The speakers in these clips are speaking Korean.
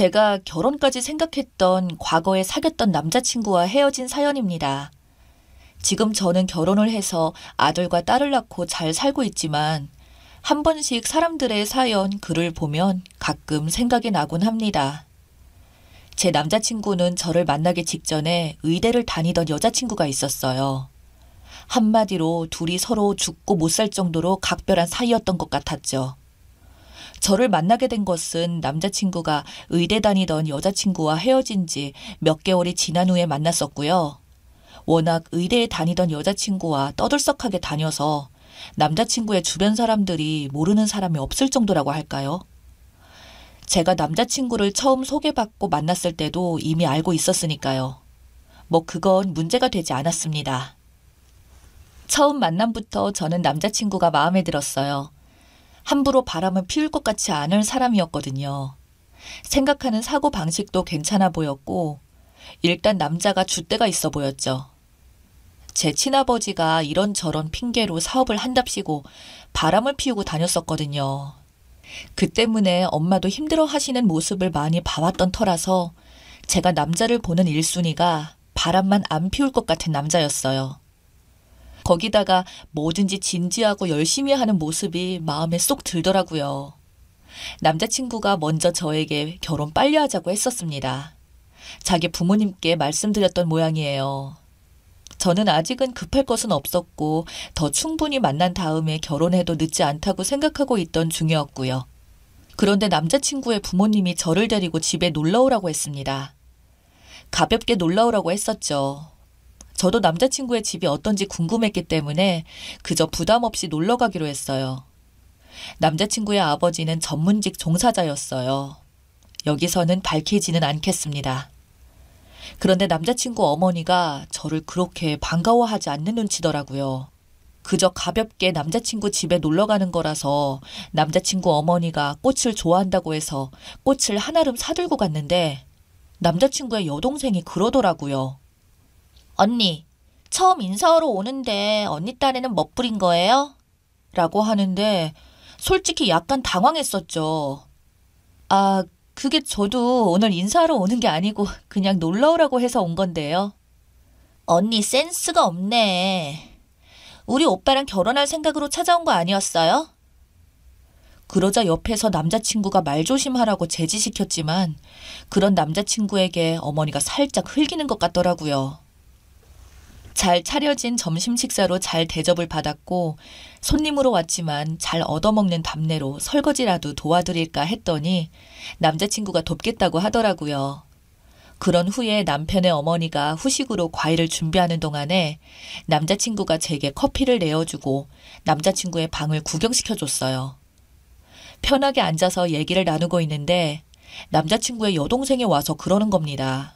제가 결혼까지 생각했던 과거에 사귀었던 남자친구와 헤어진 사연입니다. 지금 저는 결혼을 해서 아들과 딸을 낳고 잘 살고 있지만 한 번씩 사람들의 사연, 글을 보면 가끔 생각이 나곤 합니다. 제 남자친구는 저를 만나기 직전에 의대를 다니던 여자친구가 있었어요. 한마디로 둘이 서로 죽고 못 살 정도로 각별한 사이였던 것 같았죠. 저를 만나게 된 것은 남자친구가 의대 다니던 여자친구와 헤어진 지 몇 개월이 지난 후에 만났었고요. 워낙 의대에 다니던 여자친구와 떠들썩하게 다녀서 남자친구의 주변 사람들이 모르는 사람이 없을 정도라고 할까요? 제가 남자친구를 처음 소개받고 만났을 때도 이미 알고 있었으니까요. 뭐 그건 문제가 되지 않았습니다. 처음 만남부터 저는 남자친구가 마음에 들었어요. 함부로 바람을 피울 것 같지 않은 사람이었거든요. 생각하는 사고방식도 괜찮아 보였고 일단 남자가 줏대가 있어 보였죠. 제 친아버지가 이런저런 핑계로 사업을 한답시고 바람을 피우고 다녔었거든요. 그 때문에 엄마도 힘들어 하시는 모습을 많이 봐왔던 터라서 제가 남자를 보는 1순위가 바람만 안 피울 것 같은 남자였어요. 거기다가 뭐든지 진지하고 열심히 하는 모습이 마음에 쏙 들더라고요. 남자친구가 먼저 저에게 결혼 빨리 하자고 했었습니다. 자기 부모님께 말씀드렸던 모양이에요. 저는 아직은 급할 것은 없었고 더 충분히 만난 다음에 결혼해도 늦지 않다고 생각하고 있던 중이었고요. 그런데 남자친구의 부모님이 저를 데리고 집에 놀러오라고 했습니다. 가볍게 놀러오라고 했었죠. 저도 남자친구의 집이 어떤지 궁금했기 때문에 그저 부담 없이 놀러 가기로 했어요. 남자친구의 아버지는 전문직 종사자였어요. 여기서는 밝히지는 않겠습니다. 그런데 남자친구 어머니가 저를 그렇게 반가워하지 않는 눈치더라고요. 그저 가볍게 남자친구 집에 놀러 가는 거라서 남자친구 어머니가 꽃을 좋아한다고 해서 꽃을 한아름 사들고 갔는데 남자친구의 여동생이 그러더라고요. 언니, 처음 인사하러 오는데 언니 딴에는 멋부린 거예요? 라고 하는데 솔직히 약간 당황했었죠. 아, 그게 저도 오늘 인사하러 오는 게 아니고 그냥 놀러 오라고 해서 온 건데요. 언니 센스가 없네. 우리 오빠랑 결혼할 생각으로 찾아온 거 아니었어요? 그러자 옆에서 남자친구가 말조심하라고 제지시켰지만 그런 남자친구에게 어머니가 살짝 흘기는 것 같더라고요. 잘 차려진 점심 식사로 잘 대접을 받았고 손님으로 왔지만 잘 얻어먹는 답내로 설거지라도 도와드릴까 했더니 남자친구가 돕겠다고 하더라고요. 그런 후에 남편의 어머니가 후식으로 과일을 준비하는 동안에 남자친구가 제게 커피를 내어주고 남자친구의 방을 구경시켜줬어요. 편하게 앉아서 얘기를 나누고 있는데 남자친구의 여동생이 와서 그러는 겁니다.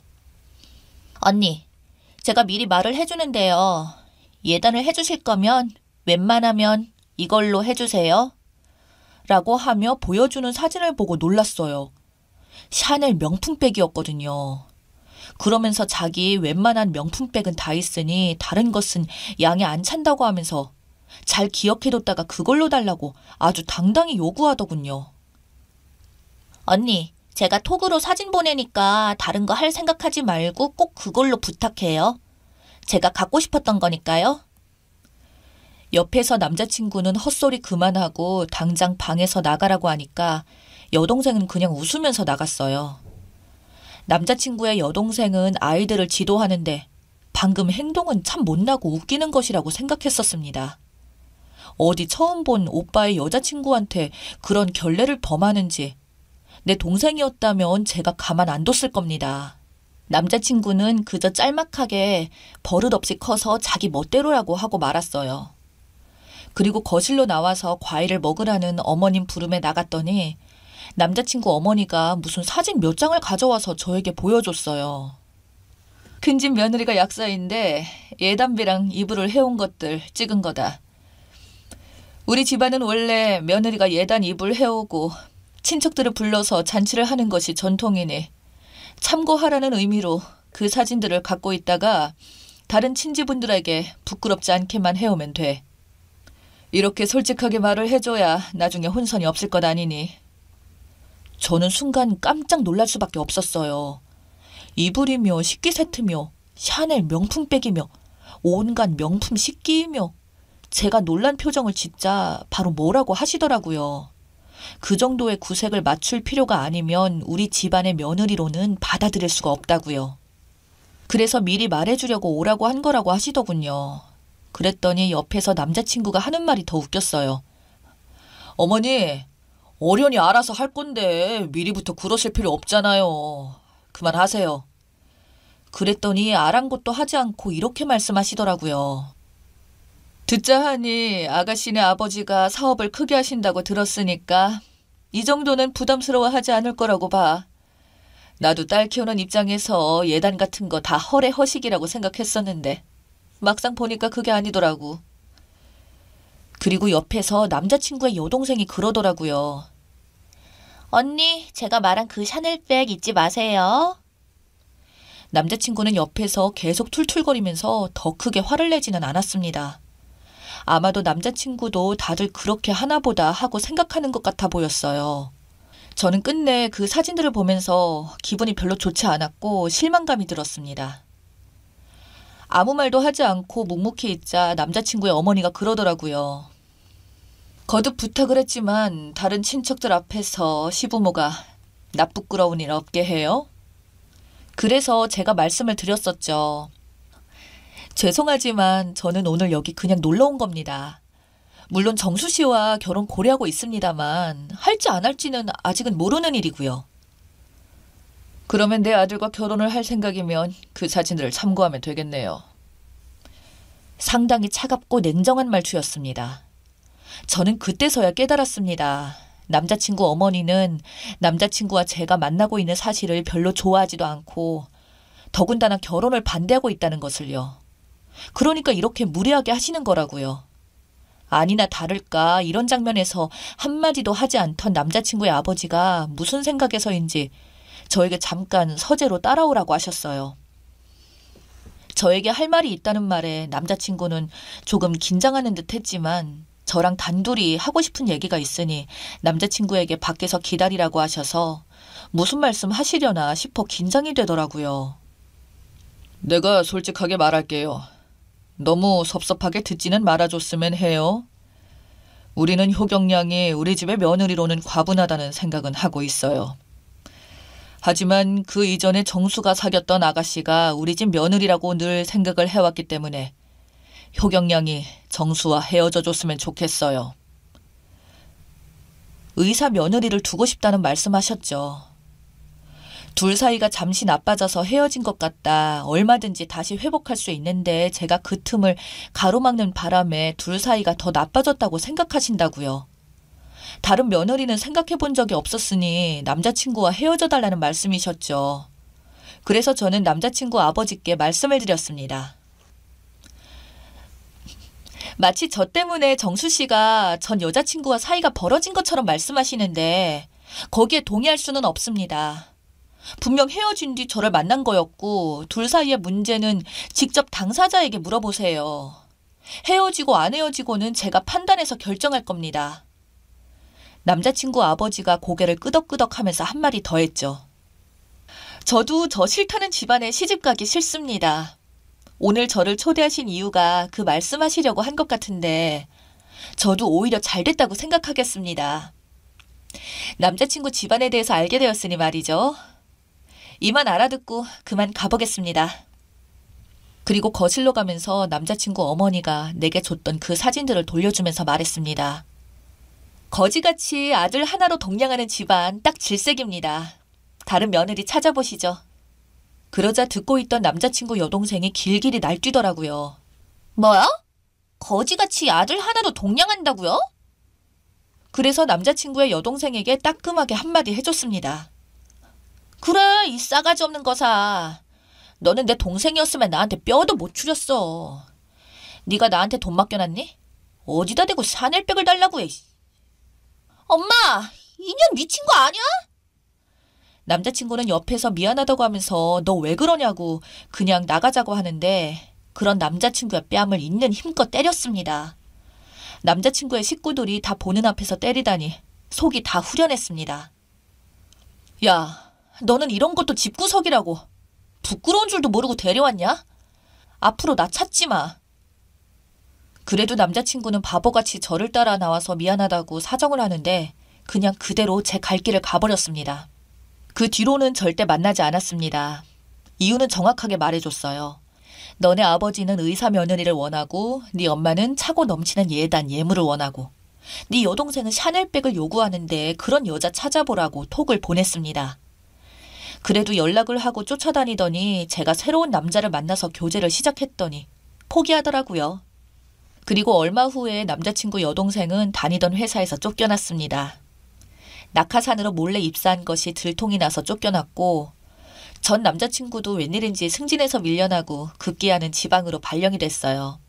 언니, 제가 미리 말을 해주는데요. 예단을 해주실 거면 웬만하면 이걸로 해주세요. 라고 하며 보여주는 사진을 보고 놀랐어요. 샤넬 명품백이었거든요. 그러면서 자기 웬만한 명품백은 다 있으니 다른 것은 양이 안 찬다고 하면서 잘 기억해뒀다가 그걸로 달라고 아주 당당히 요구하더군요. 언니, 제가 톡으로 사진 보내니까 다른 거 할 생각하지 말고 꼭 그걸로 부탁해요. 제가 갖고 싶었던 거니까요. 옆에서 남자친구는 헛소리 그만하고 당장 방에서 나가라고 하니까 여동생은 그냥 웃으면서 나갔어요. 남자친구의 여동생은 아이들을 지도하는데 방금 행동은 참 못나고 웃기는 것이라고 생각했었습니다. 어디 처음 본 오빠의 여자친구한테 그런 결례를 범하는지 내 동생이었다면 제가 가만 안 뒀을 겁니다. 남자친구는 그저 짤막하게 버릇없이 커서 자기 멋대로라고 하고 말았어요. 그리고 거실로 나와서 과일을 먹으라는 어머님 부름에 나갔더니 남자친구 어머니가 무슨 사진 몇 장을 가져와서 저에게 보여줬어요. 큰집 며느리가 약사인데 예단비랑 이불을 해온 것들 찍은 거다. 우리 집안은 원래 며느리가 예단 이불 해오고 친척들을 불러서 잔치를 하는 것이 전통이니 참고하라는 의미로 그 사진들을 갖고 있다가 다른 친지분들에게 부끄럽지 않게만 해오면 돼. 이렇게 솔직하게 말을 해줘야 나중에 혼선이 없을 것 아니니. 저는 순간 깜짝 놀랄 수밖에 없었어요. 이불이며 식기 세트며 샤넬 명품백이며 온갖 명품 식기이며 제가 놀란 표정을 짓자 바로 뭐라고 하시더라고요. 그 정도의 구색을 맞출 필요가 아니면 우리 집안의 며느리로는 받아들일 수가 없다고요. 그래서 미리 말해주려고 오라고 한 거라고 하시더군요. 그랬더니 옆에서 남자친구가 하는 말이 더 웃겼어요. 어머니, 어련히 알아서 할 건데 미리부터 그러실 필요 없잖아요. 그만하세요. 그랬더니 아랑곳도 하지 않고 이렇게 말씀하시더라고요. 듣자 하니 아가씨네 아버지가 사업을 크게 하신다고 들었으니까 이 정도는 부담스러워하지 않을 거라고 봐. 나도 딸 키우는 입장에서 예단 같은 거 다 허례허식이라고 생각했었는데 막상 보니까 그게 아니더라고. 그리고 옆에서 남자친구의 여동생이 그러더라고요. 언니, 제가 말한 그 샤넬백 잊지 마세요. 남자친구는 옆에서 계속 툴툴거리면서 더 크게 화를 내지는 않았습니다. 아마도 남자친구도 다들 그렇게 하나보다 하고 생각하는 것 같아 보였어요. 저는 끝내 그 사진들을 보면서 기분이 별로 좋지 않았고 실망감이 들었습니다. 아무 말도 하지 않고 묵묵히 있자 남자친구의 어머니가 그러더라고요. 거듭 부탁을 했지만 다른 친척들 앞에서 시부모가 나 부끄러운 일 없게 해요? 그래서 제가 말씀을 드렸었죠. 죄송하지만 저는 오늘 여기 그냥 놀러 온 겁니다. 물론 정수 씨와 결혼 고려하고 있습니다만 할지 안 할지는 아직은 모르는 일이고요. 그러면 내 아들과 결혼을 할 생각이면 그 사진들을 참고하면 되겠네요. 상당히 차갑고 냉정한 말투였습니다. 저는 그때서야 깨달았습니다. 남자친구 어머니는 남자친구와 제가 만나고 있는 사실을 별로 좋아하지도 않고 더군다나 결혼을 반대하고 있다는 것을요. 그러니까 이렇게 무례하게 하시는 거라고요. 아니나 다를까 이런 장면에서 한마디도 하지 않던 남자친구의 아버지가 무슨 생각에서인지 저에게 잠깐 서재로 따라오라고 하셨어요. 저에게 할 말이 있다는 말에 남자친구는 조금 긴장하는 듯 했지만 저랑 단둘이 하고 싶은 얘기가 있으니 남자친구에게 밖에서 기다리라고 하셔서 무슨 말씀 하시려나 싶어 긴장이 되더라고요. 내가 솔직하게 말할게요. 너무 섭섭하게 듣지는 말아줬으면 해요. 우리는 효경양이 우리 집의 며느리로는 과분하다는 생각은 하고 있어요. 하지만 그 이전에 정수가 사귀었던 아가씨가 우리 집 며느리라고 늘 생각을 해왔기 때문에 효경양이 정수와 헤어져 줬으면 좋겠어요. 의사 며느리를 두고 싶다는 말씀하셨죠. 둘 사이가 잠시 나빠져서 헤어진 것 같다. 얼마든지 다시 회복할 수 있는데 제가 그 틈을 가로막는 바람에 둘 사이가 더 나빠졌다고 생각하신다고요. 다른 며느리는 생각해 본 적이 없었으니 남자친구와 헤어져 달라는 말씀이셨죠. 그래서 저는 남자친구 아버지께 말씀을 드렸습니다. 마치 저 때문에 정수 씨가 전 여자친구와 사이가 벌어진 것처럼 말씀하시는데 거기에 동의할 수는 없습니다. 분명 헤어진 뒤 저를 만난 거였고 둘 사이의 문제는 직접 당사자에게 물어보세요. 헤어지고 안 헤어지고는 제가 판단해서 결정할 겁니다. 남자친구 아버지가 고개를 끄덕끄덕하면서 한마디 더 했죠. 저도 저 싫다는 집안에 시집가기 싫습니다. 오늘 저를 초대하신 이유가 그 말씀하시려고 한 것 같은데 저도 오히려 잘 됐다고 생각하겠습니다. 남자친구 집안에 대해서 알게 되었으니 말이죠. 이만 알아듣고 그만 가보겠습니다. 그리고 거실로 가면서 남자친구 어머니가 내게 줬던 그 사진들을 돌려주면서 말했습니다. 거지같이 아들 하나로 동냥하는 집안 딱 질색입니다. 다른 며느리 찾아보시죠. 그러자 듣고 있던 남자친구 여동생이 길길이 날뛰더라고요. 뭐야? 거지같이 아들 하나로 동냥한다고요? 그래서 남자친구의 여동생에게 따끔하게 한마디 해줬습니다. 그래, 이 싸가지 없는 거사. 너는 내 동생이었으면 나한테 뼈도 못 추렸어. 네가 나한테 돈 맡겨놨니? 어디다 대고 샤넬백을 달라고 해. 엄마, 이년 미친 거 아니야? 남자친구는 옆에서 미안하다고 하면서 너 왜 그러냐고 그냥 나가자고 하는데 그런 남자친구의 뺨을 있는 힘껏 때렸습니다. 남자친구의 식구들이 다 보는 앞에서 때리다니 속이 다 후련했습니다. 야, 너는 이런 것도 집구석이라고. 부끄러운 줄도 모르고 데려왔냐? 앞으로 나 찾지 마. 그래도 남자친구는 바보같이 저를 따라 나와서 미안하다고 사정을 하는데 그냥 그대로 제 갈 길을 가버렸습니다. 그 뒤로는 절대 만나지 않았습니다. 이유는 정확하게 말해줬어요. 너네 아버지는 의사 며느리를 원하고 네 엄마는 차고 넘치는 예단 예물을 원하고 네 여동생은 샤넬백을 요구하는데 그런 여자 찾아보라고 톡을 보냈습니다. 그래도 연락을 하고 쫓아다니더니 제가 새로운 남자를 만나서 교제를 시작했더니 포기하더라고요. 그리고 얼마 후에 남자친구 여동생은 다니던 회사에서 쫓겨났습니다. 낙하산으로 몰래 입사한 것이 들통이 나서 쫓겨났고 전 남자친구도 웬일인지 승진해서 밀려나고 급기야는 지방으로 발령이 됐어요.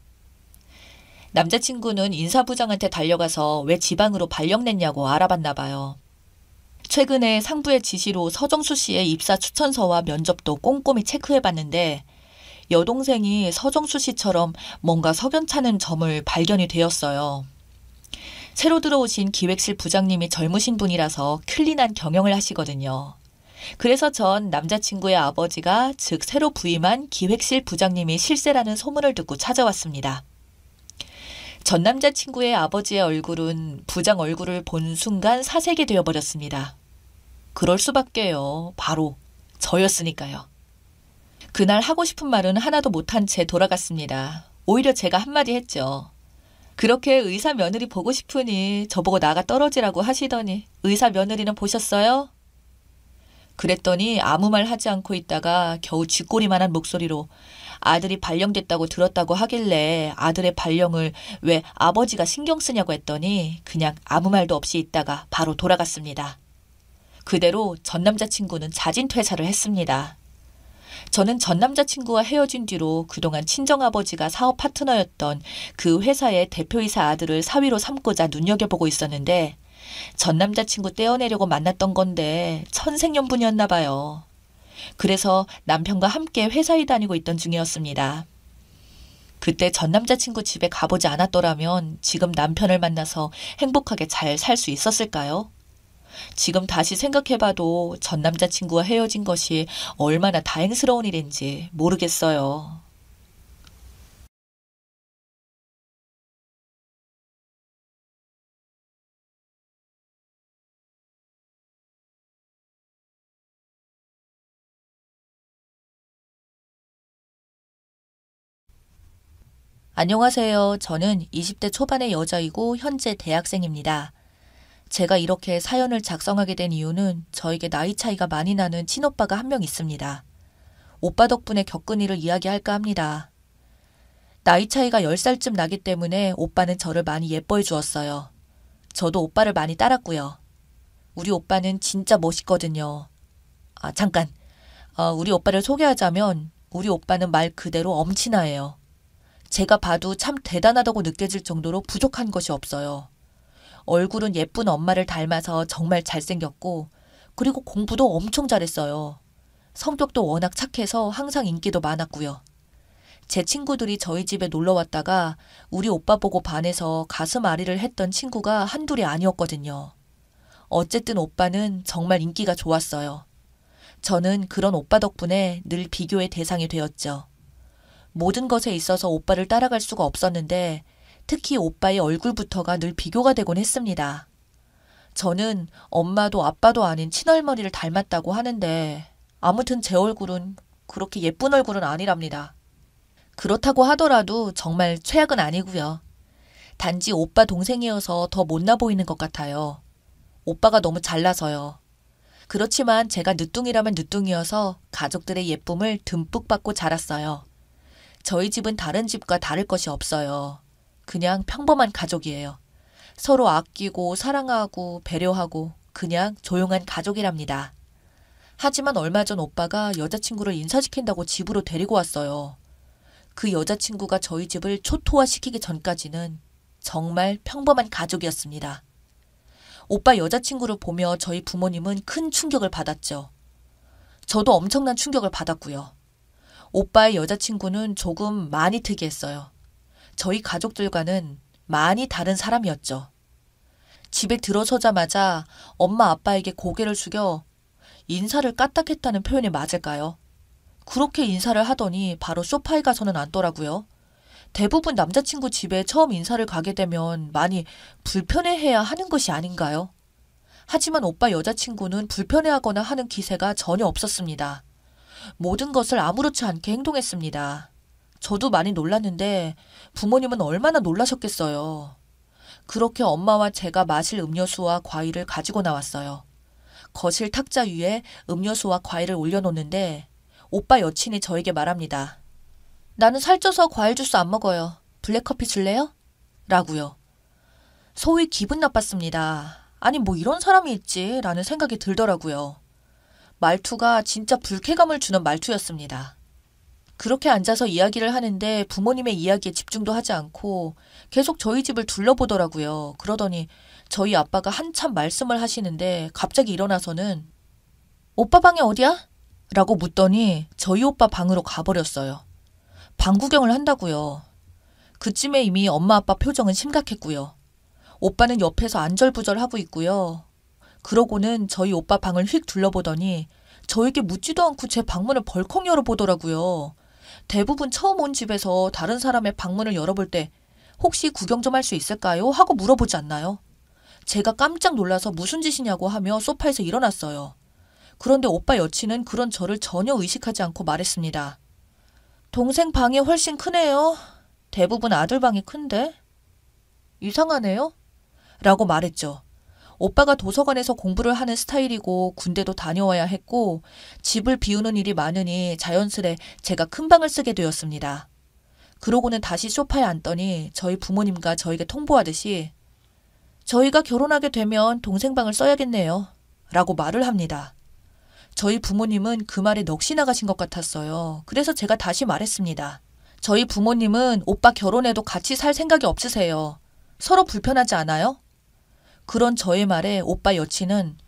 남자친구는 인사부장한테 달려가서 왜 지방으로 발령냈냐고 알아봤나 봐요. 최근에 상부의 지시로 서정수 씨의 입사 추천서와 면접도 꼼꼼히 체크해봤는데 여동생이 서정수 씨처럼 뭔가 석연찮은 점을 발견이 되었어요. 새로 들어오신 기획실 부장님이 젊으신 분이라서 클린한 경영을 하시거든요. 그래서 전 남자친구의 아버지가 즉 새로 부임한 기획실 부장님이 실세라는 소문을 듣고 찾아왔습니다. 전 남자친구의 아버지의 얼굴은 부장 얼굴을 본 순간 사색이 되어버렸습니다. 그럴 수밖에요. 바로 저였으니까요. 그날 하고 싶은 말은 하나도 못한 채 돌아갔습니다. 오히려 제가 한마디 했죠. 그렇게 의사 며느리 보고 싶으니 저보고 나가 떨어지라고 하시더니 의사 며느리는 보셨어요? 그랬더니 아무 말 하지 않고 있다가 겨우 쥐꼬리만한 목소리로 아들이 발령됐다고 들었다고 하길래 아들의 발령을 왜 아버지가 신경 쓰냐고 했더니 그냥 아무 말도 없이 있다가 바로 돌아갔습니다. 그대로 전 남자친구는 자진 퇴사를 했습니다. 저는 전 남자친구와 헤어진 뒤로 그동안 친정아버지가 사업 파트너였던 그 회사의 대표이사 아들을 사위로 삼고자 눈여겨보고 있었는데 전 남자친구 떼어내려고 만났던 건데 천생연분이었나 봐요. 그래서 남편과 함께 회사에 다니고 있던 중이었습니다. 그때 전 남자친구 집에 가보지 않았더라면 지금 남편을 만나서 행복하게 잘 살 수 있었을까요? 지금 다시 생각해봐도 전 남자친구와 헤어진 것이 얼마나 다행스러운 일인지 모르겠어요. 안녕하세요. 저는 20대 초반의 여자이고 현재 대학생입니다. 제가 이렇게 사연을 작성하게 된 이유는 저에게 나이 차이가 많이 나는 친오빠가 한 명 있습니다. 오빠 덕분에 겪은 일을 이야기할까 합니다. 나이 차이가 10살쯤 나기 때문에 오빠는 저를 많이 예뻐해 주었어요. 저도 오빠를 많이 따랐고요. 우리 오빠는 진짜 멋있거든요. 잠깐. 우리 오빠를 소개하자면 우리 오빠는 말 그대로 엄친아예요. 제가 봐도 참 대단하다고 느껴질 정도로 부족한 것이 없어요. 얼굴은 예쁜 엄마를 닮아서 정말 잘생겼고 그리고 공부도 엄청 잘했어요. 성격도 워낙 착해서 항상 인기도 많았고요. 제 친구들이 저희 집에 놀러 왔다가 우리 오빠 보고 반해서 가슴 아리를 했던 친구가 한둘이 아니었거든요. 어쨌든 오빠는 정말 인기가 좋았어요. 저는 그런 오빠 덕분에 늘 비교의 대상이 되었죠. 모든 것에 있어서 오빠를 따라갈 수가 없었는데 특히 오빠의 얼굴부터가 늘 비교가 되곤 했습니다. 저는 엄마도 아빠도 아닌 친할머니를 닮았다고 하는데 아무튼 제 얼굴은 그렇게 예쁜 얼굴은 아니랍니다. 그렇다고 하더라도 정말 최악은 아니고요. 단지 오빠 동생이어서 더 못나 보이는 것 같아요. 오빠가 너무 잘나서요. 그렇지만 제가 늦둥이라면 늦둥이어서 가족들의 예쁨을 듬뿍 받고 자랐어요. 저희 집은 다른 집과 다를 것이 없어요. 그냥 평범한 가족이에요. 서로 아끼고 사랑하고 배려하고 그냥 조용한 가족이랍니다. 하지만 얼마 전 오빠가 여자친구를 인사시킨다고 집으로 데리고 왔어요. 그 여자친구가 저희 집을 초토화시키기 전까지는 정말 평범한 가족이었습니다. 오빠 여자친구를 보며 저희 부모님은 큰 충격을 받았죠. 저도 엄청난 충격을 받았고요. 오빠의 여자친구는 조금 많이 특이했어요. 저희 가족들과는 많이 다른 사람이었죠. 집에 들어서자마자 엄마 아빠에게 고개를 숙여 인사를 까딱했다는 표현이 맞을까요? 그렇게 인사를 하더니 바로 소파에 가서는 앉더라고요. 대부분 남자친구 집에 처음 인사를 가게 되면 많이 불편해해야 하는 것이 아닌가요? 하지만 오빠 여자친구는 불편해하거나 하는 기세가 전혀 없었습니다. 모든 것을 아무렇지 않게 행동했습니다. 저도 많이 놀랐는데 부모님은 얼마나 놀라셨겠어요. 그렇게 엄마와 제가 마실 음료수와 과일을 가지고 나왔어요. 거실 탁자 위에 음료수와 과일을 올려놓는데 오빠 여친이 저에게 말합니다. 나는 살쪄서 과일 주스 안 먹어요. 블랙커피 줄래요? 라고요. 소위 기분 나빴습니다. 아니 뭐 이런 사람이 있지 라는 생각이 들더라고요. 말투가 진짜 불쾌감을 주는 말투였습니다. 그렇게 앉아서 이야기를 하는데 부모님의 이야기에 집중도 하지 않고 계속 저희 집을 둘러보더라고요. 그러더니 저희 아빠가 한참 말씀을 하시는데 갑자기 일어나서는 오빠 방이 어디야? 라고 묻더니 저희 오빠 방으로 가버렸어요. 방 구경을 한다고요. 그쯤에 이미 엄마 아빠 표정은 심각했고요. 오빠는 옆에서 안절부절하고 있고요. 그러고는 저희 오빠 방을 휙 둘러보더니 저에게 묻지도 않고 제 방문을 벌컥 열어보더라고요. 대부분 처음 온 집에서 다른 사람의 방문을 열어볼 때 혹시 구경 좀 할 수 있을까요? 하고 물어보지 않나요? 제가 깜짝 놀라서 무슨 짓이냐고 하며 소파에서 일어났어요. 그런데 오빠 여친은 그런 저를 전혀 의식하지 않고 말했습니다. 동생 방이 훨씬 크네요. 대부분 아들 방이 큰데? 이상하네요? 라고 말했죠. 오빠가 도서관에서 공부를 하는 스타일이고 군대도 다녀와야 했고 집을 비우는 일이 많으니 자연스레 제가 큰 방을 쓰게 되었습니다. 그러고는 다시 소파에 앉더니 저희 부모님과 저에게 통보하듯이 저희가 결혼하게 되면 동생 방을 써야겠네요. 라고 말을 합니다. 저희 부모님은 그 말에 넋이 나가신 것 같았어요. 그래서 제가 다시 말했습니다. 저희 부모님은 오빠 결혼해도 같이 살 생각이 없으세요. 서로 불편하지 않아요? 그런 저의 말에 오빠 여친은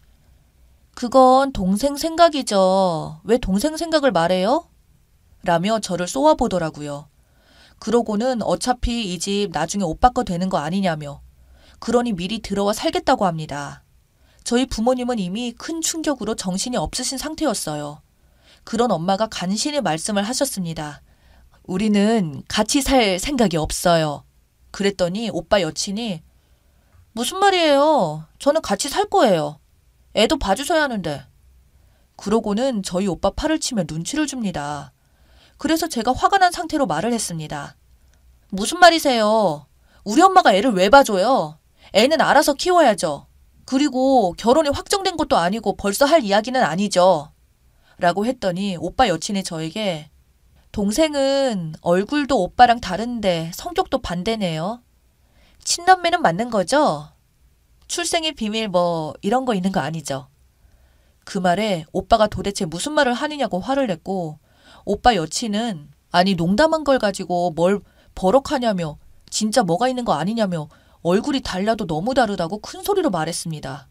그건 동생 생각이죠. 왜 동생 생각을 말해요? 라며 저를 쏘아보더라고요. 그러고는 어차피 이 집 나중에 오빠 거 되는 거 아니냐며 그러니 미리 들어와 살겠다고 합니다. 저희 부모님은 이미 큰 충격으로 정신이 없으신 상태였어요. 그런 엄마가 간신히 말씀을 하셨습니다. 우리는 같이 살 생각이 없어요. 그랬더니 오빠 여친이 무슨 말이에요? 저는 같이 살 거예요. 애도 봐주셔야 하는데. 그러고는 저희 오빠 팔을 치며 눈치를 줍니다. 그래서 제가 화가 난 상태로 말을 했습니다. 무슨 말이세요? 우리 엄마가 애를 왜 봐줘요? 애는 알아서 키워야죠. 그리고 결혼이 확정된 것도 아니고 벌써 할 이야기는 아니죠. 라고 했더니 오빠 여친이 저에게 동생은 얼굴도 오빠랑 다른데 성격도 반대네요. 친남매는 맞는 거죠? 출생의 비밀 뭐 이런 거 있는 거 아니죠? 그 말에 오빠가 도대체 무슨 말을 하느냐고 화를 냈고 오빠 여친은 아니 농담한 걸 가지고 뭘 버럭하냐며 진짜 뭐가 있는 거 아니냐며 얼굴이 달라도 너무 다르다고 큰 소리로 말했습니다.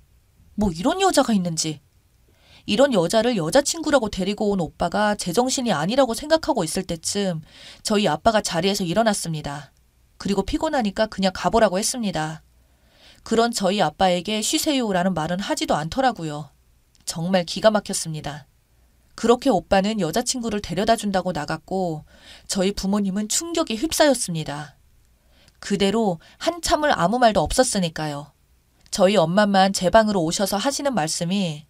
뭐 이런 여자가 있는지. 이런 여자를 여자친구라고 데리고 온 오빠가 제정신이 아니라고 생각하고 있을 때쯤 저희 아빠가 자리에서 일어났습니다. 그리고 피곤하니까 그냥 가보라고 했습니다. 그런 저희 아빠에게 쉬세요라는 말은 하지도 않더라고요. 정말 기가 막혔습니다. 그렇게 오빠는 여자친구를 데려다 준다고 나갔고 저희 부모님은 충격에 휩싸였습니다. 그대로 한참을 아무 말도 없었으니까요. 저희 엄마만 제 방으로 오셔서 하시는 말씀이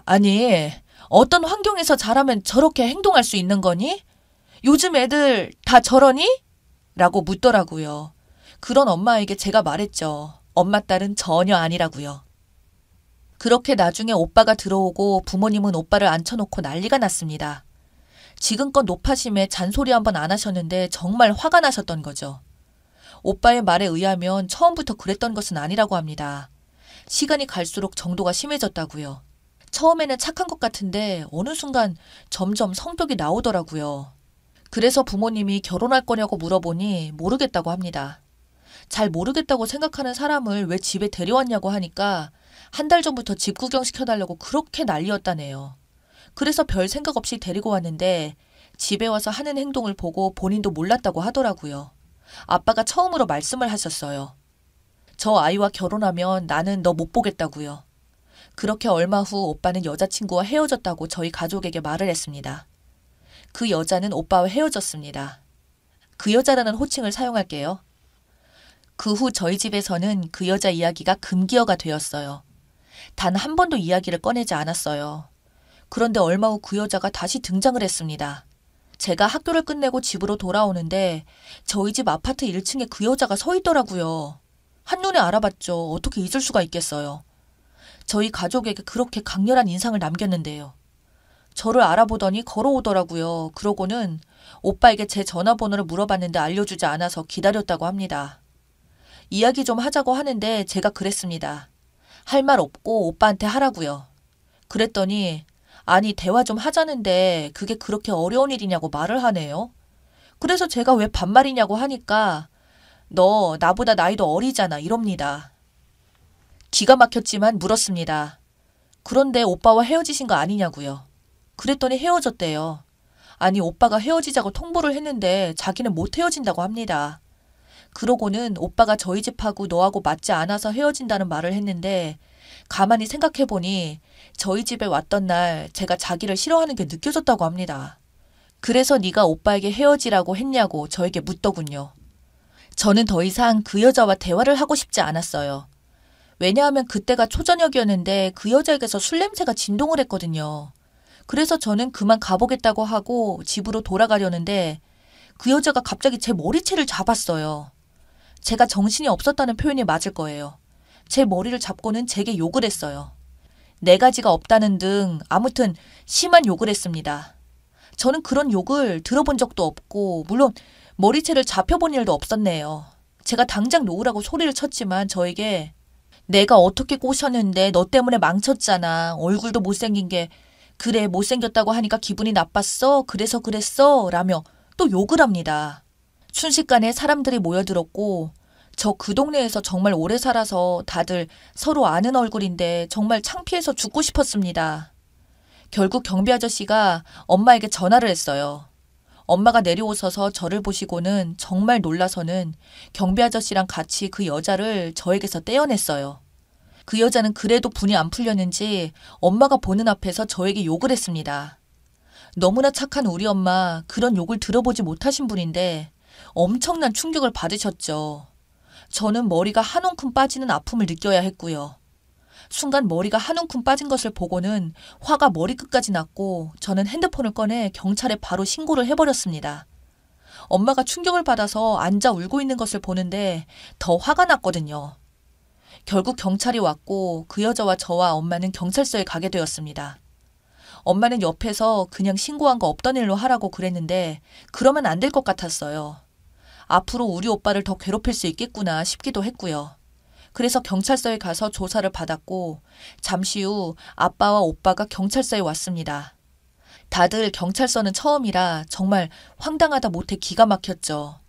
아니 어떤 환경에서 자라면 저렇게 행동할 수 있는 거니? 요즘 애들 다 저러니? 라고 묻더라고요. 그런 엄마에게 제가 말했죠. 엄마 딸은 전혀 아니라고요. 그렇게 나중에 오빠가 들어오고 부모님은 오빠를 앉혀놓고 난리가 났습니다. 지금껏 노파심에 잔소리 한번 안 하셨는데 정말 화가 나셨던 거죠. 오빠의 말에 의하면 처음부터 그랬던 것은 아니라고 합니다. 시간이 갈수록 정도가 심해졌다고요. 처음에는 착한 것 같은데 어느 순간 점점 성격이 나오더라고요. 그래서 부모님이 결혼할 거냐고 물어보니 모르겠다고 합니다. 잘 모르겠다고 생각하는 사람을 왜 집에 데려왔냐고 하니까 한 달 전부터 집 구경시켜달라고 그렇게 난리였다네요. 그래서 별 생각 없이 데리고 왔는데 집에 와서 하는 행동을 보고 본인도 몰랐다고 하더라고요. 아빠가 처음으로 말씀을 하셨어요. 저 아이와 결혼하면 나는 너 못 보겠다고요. 그렇게 얼마 후 오빠는 여자친구와 헤어졌다고 저희 가족에게 말을 했습니다. 그 여자는 오빠와 헤어졌습니다. 그 여자라는 호칭을 사용할게요. 그 후 저희 집에서는 그 여자 이야기가 금기어가 되었어요. 단 한 번도 이야기를 꺼내지 않았어요. 그런데 얼마 후 그 여자가 다시 등장을 했습니다. 제가 학교를 끝내고 집으로 돌아오는데 저희 집 아파트 1층에 그 여자가 서 있더라고요. 한눈에 알아봤죠. 어떻게 잊을 수가 있겠어요. 저희 가족에게 그렇게 강렬한 인상을 남겼는데요. 저를 알아보더니 걸어오더라고요. 그러고는 오빠에게 제 전화번호를 물어봤는데 알려주지 않아서 기다렸다고 합니다. 이야기 좀 하자고 하는데 제가 그랬습니다. 할 말 없고 오빠한테 하라고요. 그랬더니 아니 대화 좀 하자는데 그게 그렇게 어려운 일이냐고 말을 하네요. 그래서 제가 왜 반말이냐고 하니까 너 나보다 나이도 어리잖아 이럽니다. 기가 막혔지만 물었습니다. 그런데 오빠와 헤어지신 거 아니냐고요. 그랬더니 헤어졌대요. 아니 오빠가 헤어지자고 통보를 했는데 자기는 못 헤어진다고 합니다. 그러고는 오빠가 저희 집하고 너하고 맞지 않아서 헤어진다는 말을 했는데 가만히 생각해보니 저희 집에 왔던 날 제가 자기를 싫어하는 게 느껴졌다고 합니다. 그래서 네가 오빠에게 헤어지라고 했냐고 저에게 묻더군요. 저는 더 이상 그 여자와 대화를 하고 싶지 않았어요. 왜냐하면 그때가 초저녁이었는데 그 여자에게서 술 냄새가 진동을 했거든요. 그래서 저는 그만 가보겠다고 하고 집으로 돌아가려는데 그 여자가 갑자기 제 머리채를 잡았어요. 제가 정신이 없었다는 표현이 맞을 거예요. 제 머리를 잡고는 제게 욕을 했어요. 네 가지가 없다는 등 아무튼 심한 욕을 했습니다. 저는 그런 욕을 들어본 적도 없고 물론 머리채를 잡혀본 일도 없었네요. 제가 당장 놓으라고 소리를 쳤지만 저에게 내가 어떻게 꼬셨는데 너 때문에 망쳤잖아. 얼굴도 못생긴 게 그래 못생겼다고 하니까 기분이 나빴어. 그래서 그랬어. 라며 또 욕을 합니다. 순식간에 사람들이 모여들었고 저 그 동네에서 정말 오래 살아서 다들 서로 아는 얼굴인데 정말 창피해서 죽고 싶었습니다. 결국 경비 아저씨가 엄마에게 전화를 했어요. 엄마가 내려오셔서 저를 보시고는 정말 놀라서는 경비 아저씨랑 같이 그 여자를 저에게서 떼어냈어요. 그 여자는 그래도 분이 안 풀렸는지 엄마가 보는 앞에서 저에게 욕을 했습니다. 너무나 착한 우리 엄마 그런 욕을 들어보지 못하신 분인데 엄청난 충격을 받으셨죠. 저는 머리가 한 움큼 빠지는 아픔을 느껴야 했고요. 순간 머리가 한 움큼 빠진 것을 보고는 화가 머리끝까지 났고 저는 핸드폰을 꺼내 경찰에 바로 신고를 해버렸습니다. 엄마가 충격을 받아서 앉아 울고 있는 것을 보는데 더 화가 났거든요. 결국 경찰이 왔고 그 여자와 저와 엄마는 경찰서에 가게 되었습니다. 엄마는 옆에서 그냥 신고한 거 없던 일로 하라고 그랬는데 그러면 안 될 것 같았어요. 앞으로 우리 오빠를 더 괴롭힐 수 있겠구나 싶기도 했고요. 그래서 경찰서에 가서 조사를 받았고 잠시 후 아빠와 오빠가 경찰서에 왔습니다. 다들 경찰서는 처음이라 정말 황당하다 못해 기가 막혔죠.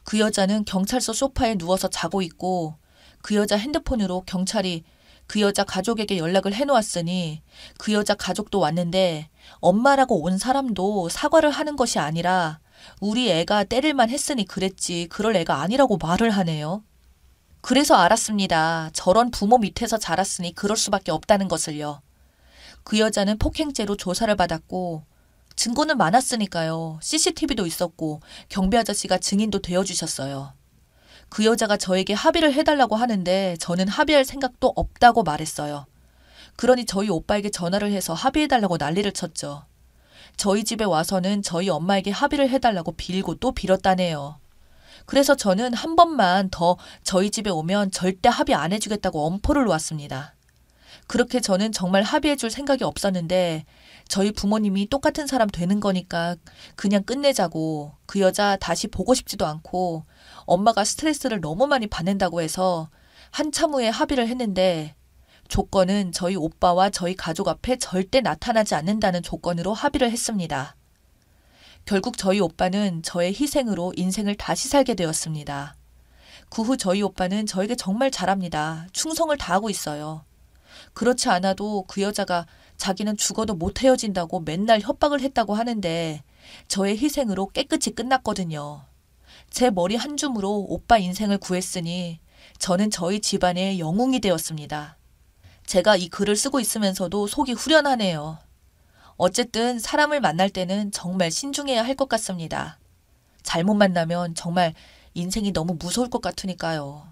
그 여자는 경찰서 소파에 누워서 자고 있고 그 여자 핸드폰으로 경찰이 그 여자 가족에게 연락을 해놓았으니 그 여자 가족도 왔는데 엄마라고 온 사람도 사과를 하는 것이 아니라 우리 애가 때릴만 했으니 그랬지 그럴 애가 아니라고 말을 하네요. 그래서 알았습니다. 저런 부모 밑에서 자랐으니 그럴 수밖에 없다는 것을요. 그 여자는 폭행죄로 조사를 받았고 증거는 많았으니까요. CCTV도 있었고 경비 아저씨가 증인도 되어주셨어요. 그 여자가 저에게 합의를 해달라고 하는데 저는 합의할 생각도 없다고 말했어요. 그러니 저희 오빠에게 전화를 해서 합의해달라고 난리를 쳤죠. 저희 집에 와서는 저희 엄마에게 합의를 해달라고 빌고 또 빌었다네요. 그래서 저는 한 번만 더 저희 집에 오면 절대 합의 안 해주겠다고 엄포를 놓았습니다. 그렇게 저는 정말 합의해줄 생각이 없었는데 저희 부모님이 똑같은 사람 되는 거니까 그냥 끝내자고 그 여자 다시 보고 싶지도 않고 엄마가 스트레스를 너무 많이 받는다고 해서 한참 후에 합의를 했는데 조건은 저희 오빠와 저희 가족 앞에 절대 나타나지 않는다는 조건으로 합의를 했습니다. 결국 저희 오빠는 저의 희생으로 인생을 다시 살게 되었습니다. 그 후 저희 오빠는 저에게 정말 잘합니다. 충성을 다하고 있어요. 그렇지 않아도 그 여자가 자기는 죽어도 못 헤어진다고 맨날 협박을 했다고 하는데 저의 희생으로 깨끗이 끝났거든요. 제 머리 한 줌으로 오빠 인생을 구했으니 저는 저희 집안의 영웅이 되었습니다. 제가 이 글을 쓰고 있으면서도 속이 후련하네요. 어쨌든 사람을 만날 때는 정말 신중해야 할 것 같습니다. 잘못 만나면 정말 인생이 너무 무서울 것 같으니까요.